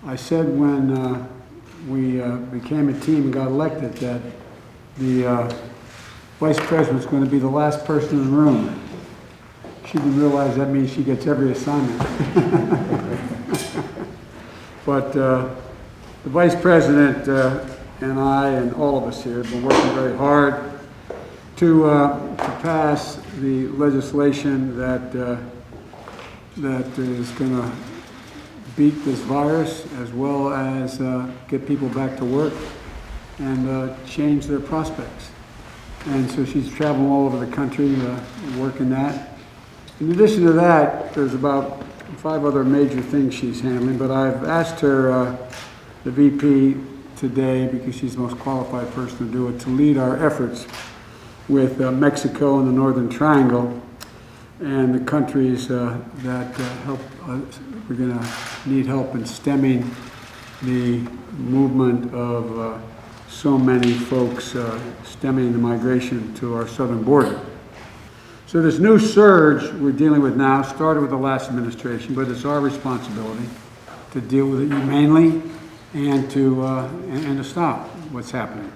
I said when we became a team and got elected that the Vice President was going to be the last person in the room. She didn't realize that means she gets every assignment. But the Vice President and I and all of us here have been working very hard to pass the legislation that is going to beat this virus, as well as get people back to work and change their prospects. And so she's traveling all over the country working that. In addition to that, there's about 5 other major things she's handling, but I've asked her, the VP today, because she's the most qualified person to do it, to lead our efforts with Mexico and the Northern Triangle and the countries that help. We're going to need help in stemming the movement of so many folks stemming the migration to our southern border. So this new surge we're dealing with now started with the last administration, but it's our responsibility to deal with it humanely and to stop what's happening.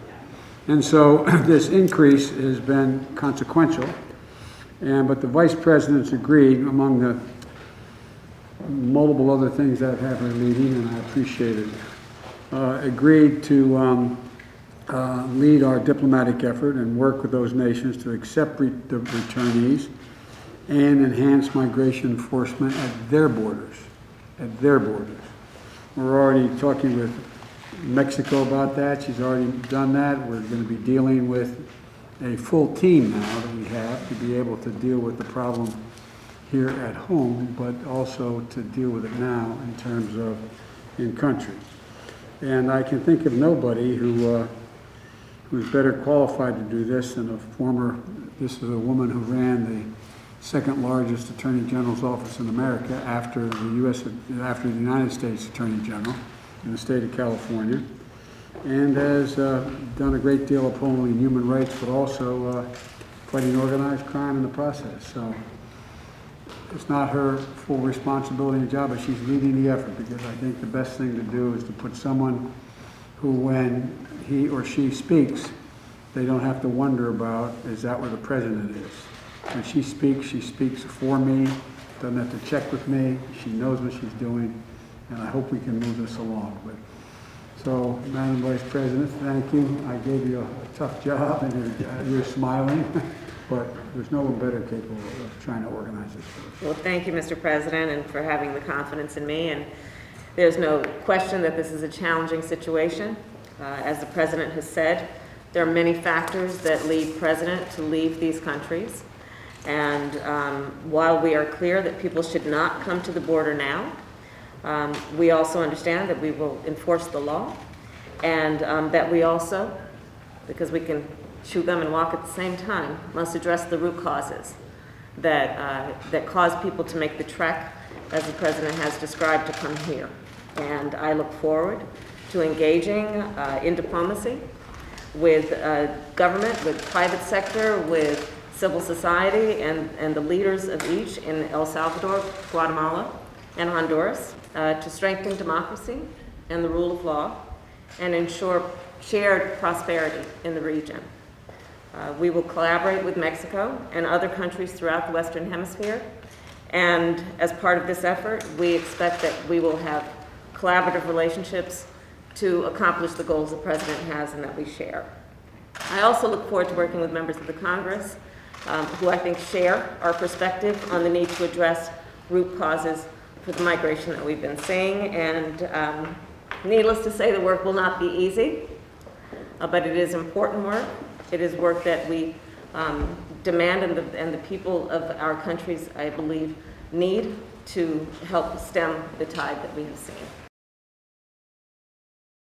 And so this increase has been consequential, but the Vice President's agreed, among the multiple other things that have her meeting, and I appreciate it, agreed to lead our diplomatic effort and work with those nations to accept the returnees and enhance migration enforcement at their borders. We're already talking with Mexico about that. She's already done that. We're going to be dealing with a full team now that we have to be able to deal with the problem here at home, but also to deal with it now in terms of in country. And I can think of nobody who's better qualified to do this than this is a woman who ran the second largest Attorney General's office in America after the United States Attorney General in the state of California, and has done a great deal upholding human rights, but also fighting organized crime in the process. So it's not her full responsibility and job, but she's leading the effort, because I think the best thing to do is to put someone who, when he or she speaks, they don't have to wonder about, is that where the president is? When she speaks for me, doesn't have to check with me, she knows what she's doing, and I hope we can move this along. So, Madam Vice President, thank you. I gave you a tough job, and you're smiling, but there's no one better capable of trying to organize this. Well, thank you, Mr. President, and for having the confidence in me. And there's no question that this is a challenging situation. As the President has said, there are many factors that lead President to leave these countries. And while we are clear that people should not come to the border now, we also understand that we will enforce the law, and that we also, because we can chew gum and walk at the same time, must address the root causes that cause people to make the trek, as the President has described, to come here. And I look forward to engaging in diplomacy with government, with private sector, with civil society, and the leaders of each in El Salvador, Guatemala, and Honduras to strengthen democracy and the rule of law and ensure shared prosperity in the region. We will collaborate with Mexico and other countries throughout the Western Hemisphere, and as part of this effort, we expect that we will have collaborative relationships to accomplish the goals the President has and that we share. I also look forward to working with members of the Congress who I think share our perspective on the need to address root causes for the migration that we've been seeing. And needless to say, the work will not be easy, but it is important work. It is work that we demand and the people of our countries, I believe, need to help stem the tide that we have seen.